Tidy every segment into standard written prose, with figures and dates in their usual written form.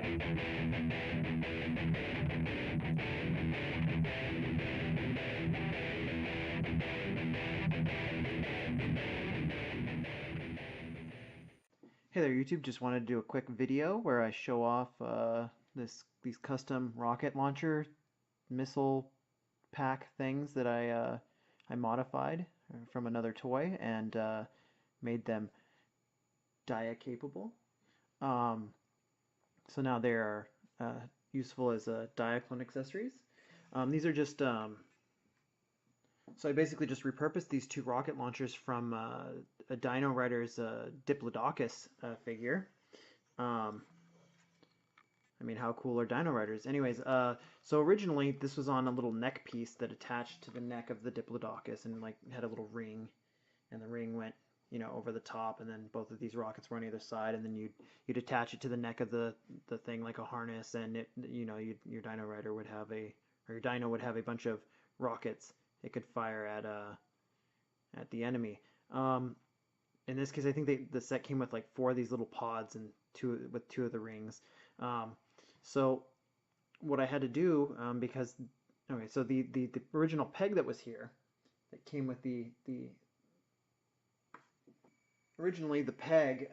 Hey there YouTube, just wanted to do a quick video where I show off these custom rocket launcher missile pack things that I modified from another toy and made them Dia capable. Um, so now they are useful as Diaclone accessories. These are just so I basically just repurposed these two rocket launchers from a Dino-Riders Diplodocus figure. I mean, how cool are Dino-Riders? Anyways, so originally this was on a little neck piece that attached to the neck of the Diplodocus and like had a little ring, and the ring went, you know, over the top, and then both of these rockets were on either side, and then you'd attach it to the neck of the thing like a harness, and it, you know, your Dino-Rider would have or your Dino would have a bunch of rockets it could fire at the enemy. In this case, I think the set came with like 4 of these little pods and two of the rings. So what I had to do, because okay, so the original peg that was here, that came with the originally the peg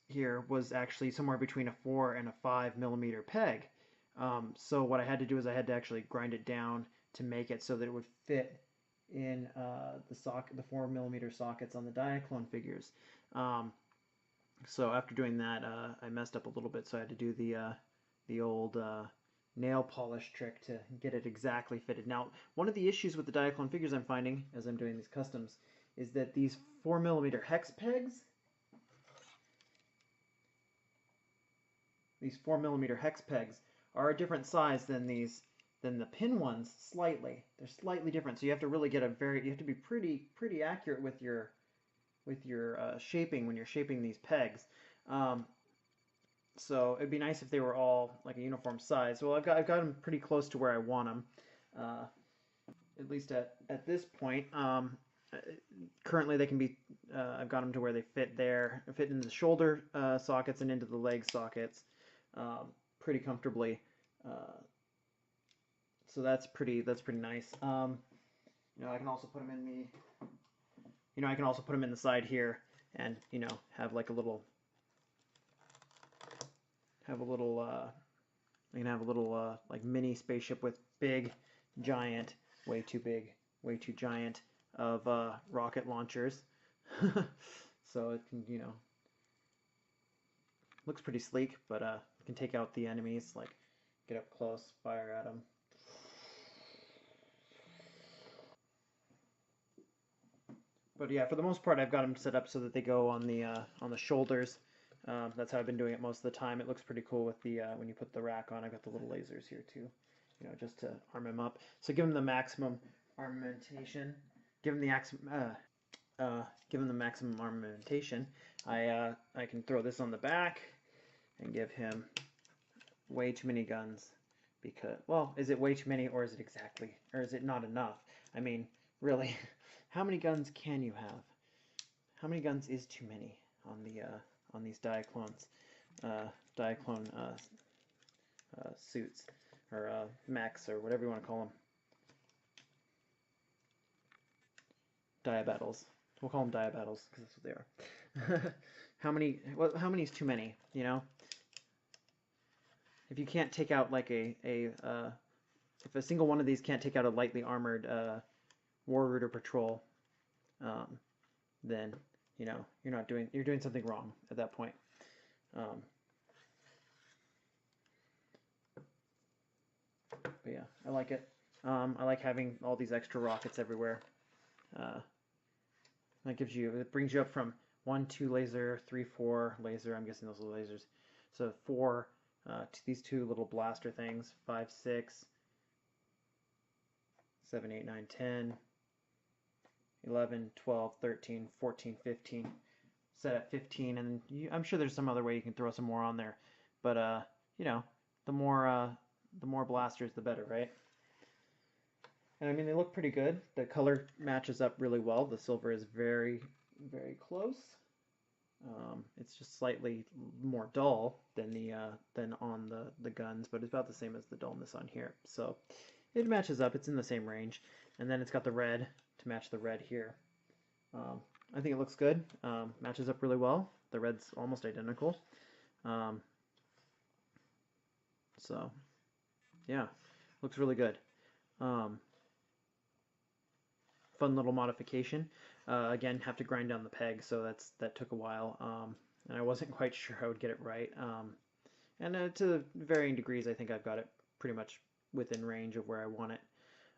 here was actually somewhere between a 4 and a 5 millimeter peg. So what I had to do is I had to actually grind it down to make it so that it would fit in the 4 millimeter sockets on the Diaclone figures. So after doing that, I messed up a little bit, so I had to do the old nail polish trick to get it exactly fitted. Now, one of the issues with the Diaclone figures I'm finding as I'm doing these customs is that these 4 millimeter hex pegs, are a different size than the pin ones slightly. They're slightly different, so you have to really get you have to be pretty accurate with your shaping when you're shaping these pegs. So it'd be nice if they were all like a uniform size. Well, I've got them pretty close to where I want them, at least at this point. Currently, they can be. I've got them to where they fit into the shoulder sockets and into the leg sockets pretty comfortably. So that's pretty nice. You know, I can also put them in the side here, and you know, have like a little like mini spaceship with big, giant, way too big, way too giant of rocket launchers. So it can, you know, looks pretty sleek, but you can take out the enemies, like get up close, fire at them. But yeah, for the most part, I've got them set up so that they go on the shoulders. That's how I've been doing it most of the time. It looks pretty cool with the when you put the rack on. I've got the little lasers here too, you know, just to arm him up. So give him the maximum armamentation. Give him the maximum armamentation. I can throw this on the back and give him way too many guns, because, well, is it way too many, or is it not enough? I mean, really, how many guns can you have? How many guns is too many on these Diaclone suits, or mechs, or whatever you want to call them? Diabattles. We'll call them Diabattles because that's what they are. How many is too many? You know, if you can't take out like if a single one of these can't take out a lightly armored war rooter patrol, then you know you're doing something wrong at that point. But yeah, I like it. I like having all these extra rockets everywhere. It brings you up from 1, 2 laser, 3, 4 laser. I'm guessing those are lasers. So 4 to these 2 little blaster things. 5, 6, 7, 8, 9, 10, 11, 12, 13, 14, 15. Set at 15, and I'm sure there's some other way you can throw some more on there. But you know, the more blasters, the better, right? And I mean, they look pretty good. The color matches up really well. The silver is very, very close. It's just slightly more dull than than on the guns, but it's about the same as the dullness on here. So it matches up. It's in the same range, and then it's got the red to match the red here. I think it looks good. Matches up really well. The red's almost identical. So yeah, looks really good. Fun little modification. Again, have to grind down the peg, so that took a while, and I wasn't quite sure I would get it right. And to varying degrees, I think I've got it pretty much within range of where I want it.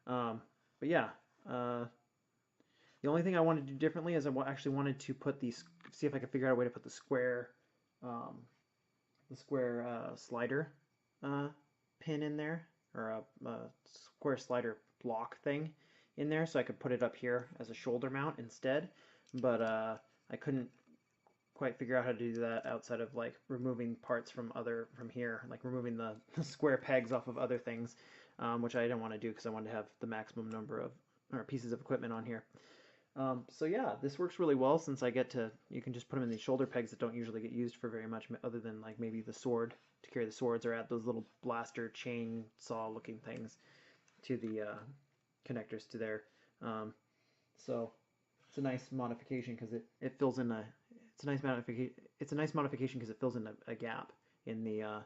But yeah, the only thing I wanted to do differently is I actually wanted to put these, see if I could figure out a way to put the square slider pin in there, or a square slider block thing in there, so I could put it up here as a shoulder mount instead. But I couldn't quite figure out how to do that outside of like removing parts from here, like removing the square pegs off of other things, which I didn't want to do because I wanted to have the maximum number of pieces of equipment on here. So yeah, this works really well since you can just put them in these shoulder pegs that don't usually get used for very much other than like maybe the sword, to carry the swords, or add those little blaster chainsaw looking things to the connectors to there. So it's a nice modification because it fills in it's a nice modification because it fills in a gap in the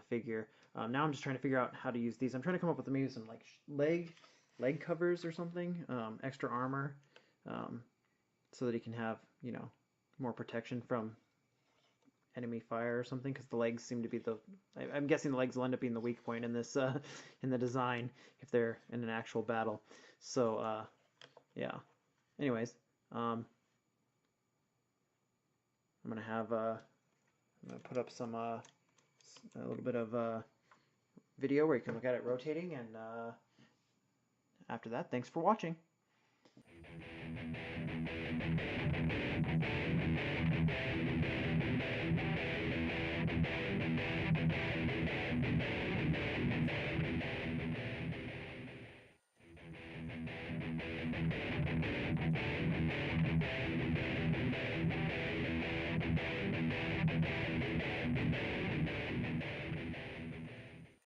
figure. Now I'm just trying to figure out how to use these. I'm trying to come up with maybe some like leg covers or something, extra armor, so that he can have, you know, more protection from enemy fire or something, because the legs seem to be I'm guessing the legs will end up being the weak point in this in the design if they're in an actual battle. So yeah. Anyways, I'm gonna put up some a little bit of video where you can look at it rotating, and after that, thanks for watching.